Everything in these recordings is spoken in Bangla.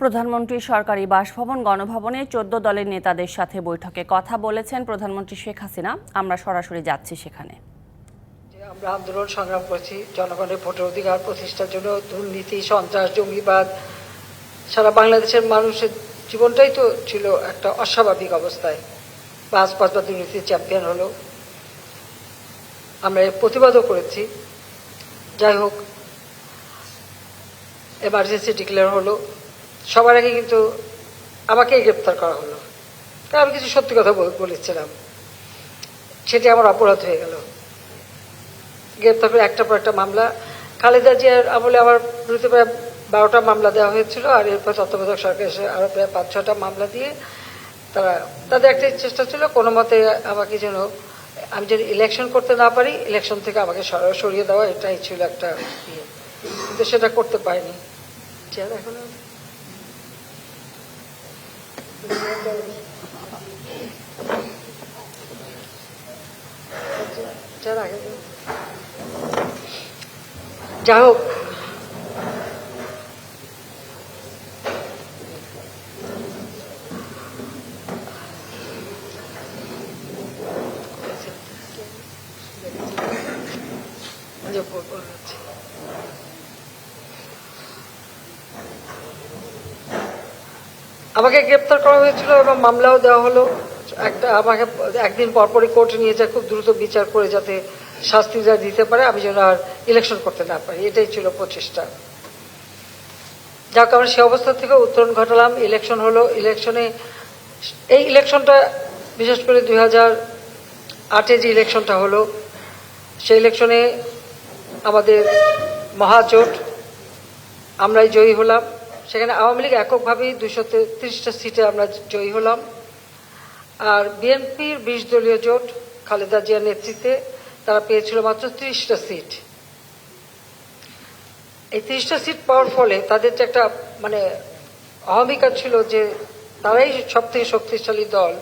প্রধানমন্ত্রী সরকারি বাসভবন গণভবনে ১৪ দলের নেতাদের সাথে বৈঠকে কথা বলেছেন প্রধানমন্ত্রী শেখ হাসিনা। আমরা সরাসরি যাচ্ছি সেখানে। আমরা আন্দোলন সংগ্রাম করছি জনগণের ভোটের অধিকার প্রতিষ্ঠার জন্য। দুর্নীতি, সন্ত্রাস, জঙ্গিবাদ, সারা বাংলাদেশের মানুষের জীবনটাই তো ছিল একটা অস্বাভাবিক অবস্থায়। পাঁচবার দুর্নীতির চ্যাম্পিয়ন হলো, আমরা প্রতিবাদও করেছি। যাই হোক, এমার্জেন্সি ডিক্লেয়ার হলো, সবার আগে কিন্তু আমাকেই গ্রেপ্তার করা হলো, কারণ আমি কিছু সত্যি কথা বলেছিলাম। সেটি আমার অপরাধ হয়ে গেল। গ্রেপ্তার করে একটার পর একটা মামলা, খালেদা জিয়ার আমলে আমার বিরুদ্ধে প্রায় 12টা মামলা দেওয়া হয়েছিল, আর এরপর তত্ত্বাবধায়ক সরকার এসে আরো প্রায় 5-6টা মামলা দিয়ে তাদের একটা চেষ্টা ছিল কোনো মতে আমাকে যেন আমি যদি ইলেকশন করতে না পারি, ইলেকশন থেকে আমাকে সরিয়ে দেওয়া, এটাই ছিল একটা ইয়ে। কিন্তু সেটা করতে পারিনি। এখন যাই হোক, আমাকে গ্রেপ্তার করা হয়েছিল এবং মামলাও দেওয়া হলো। আমাকে একদিন পরপরই কোর্টে নিয়ে যায়, খুব দ্রুত বিচার করে যাতে শাস্তি যা দিতে পারে, আমি যেন আর ইলেকশন করতে না পারি, এটাই ছিল প্রচেষ্টা। যাক, আমরা সে অবস্থা থেকে উত্তরণ ঘটালাম। ইলেকশন হলো। এই ইলেকশনটা বিশেষ করে 2008-এ যে ইলেকশনটা হলো, সেই ইলেকশনে আমাদের মহাজোট, আমরাই জয়ী হলাম। সেখানে আওয়ামী লীগ এককভাবেই 233টা সিটে আমরা জয়ী হলাম, আর বিএনপির 20 দলীয় জোট খালেদা জিয়ার নেতৃত্বে তারা পেয়েছিল মাত্র 30টা সিট। এই 30টা সিট পাওয়ার ফলে তাদের যে একটা অহমিকা ছিল যে তারাই সব থেকে শক্তিশালী দল,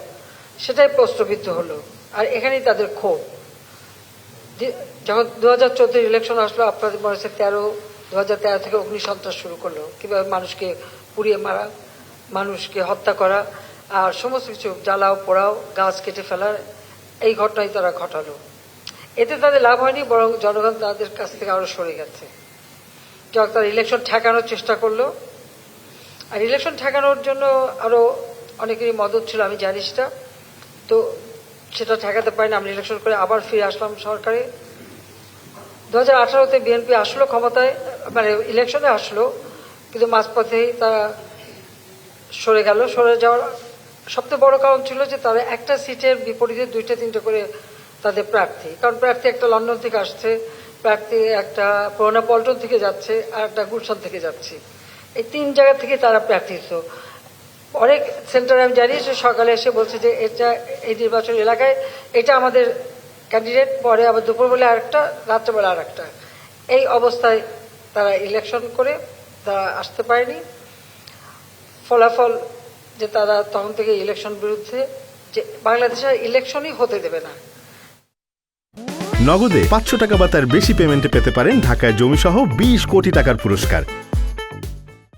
সেটাই প্রশ্নবিদ্ধ হলো। আর এখানেই তাদের ক্ষোভ। যখন 2014 ইলেকশন আসলো, আপনাদের মনে হচ্ছে 2013 থেকে অগ্নিসন্ত্রাস শুরু করলো, কিভাবে মানুষকে পুড়িয়ে মারা, মানুষকে হত্যা করা, আর সমস্ত কিছু জ্বালাও পোড়াও, গাছ কেটে ফেলার এই ঘটনাই তারা ঘটালো। এতে তাদের লাভ হয়নি, বরং জনগণ তাদের কাছ থেকে আরো সরে গেছে। যখন তারা ইলেকশন ঠেকানোর চেষ্টা করলো, আর ইলেকশন ঠেকানোর জন্য আরো অনেকেরই মদত ছিল, আমি জানি সেটা। তো সেটা ঠেকাতে পারিনি, আমরা ইলেকশন করে আবার ফিরে আসলাম সরকারে। 2018-তে বিএনপি আসলো ক্ষমতায়, ইলেকশনে আসলো, কিন্তু মাঝপথেই তারা সরে গেল। সরে যাওয়ার সবচেয়ে বড় কারণ ছিল যে তারা একটা সিটের বিপরীতে 2-3টে করে তাদের প্রার্থী, কারণ প্রার্থী একটা লন্ডন থেকে আসছে, প্রার্থী একটা পুরোনো পল্টন থেকে যাচ্ছে, আর একটা গুলশান থেকে যাচ্ছে। এই 3 জায়গা থেকে তারা প্রার্থী হতো। অনেক সেন্টারে আমি জানি যে সকালে এসে বলছে যে এটা এই নির্বাচন এলাকায় এটা আমাদের ক্যান্ডিডেট, পরে আবার দুপুরবেলা আরেকটা, রাত্রেবেলা আরেকটা। এই অবস্থায় তারা ইলেকশন করে তারা আসতে পারেনি। ফলাফল যে তারা তখন থেকে ইলেকশন বিরুদ্ধে, যে বাংলাদেশে ইলেকশনই হতে দেবে না। নগদে 500 টাকা বা তার বেশি পেমেন্টে পেতে পারেন ঢাকায় জমিসহ 20 কোটি টাকার পুরস্কার।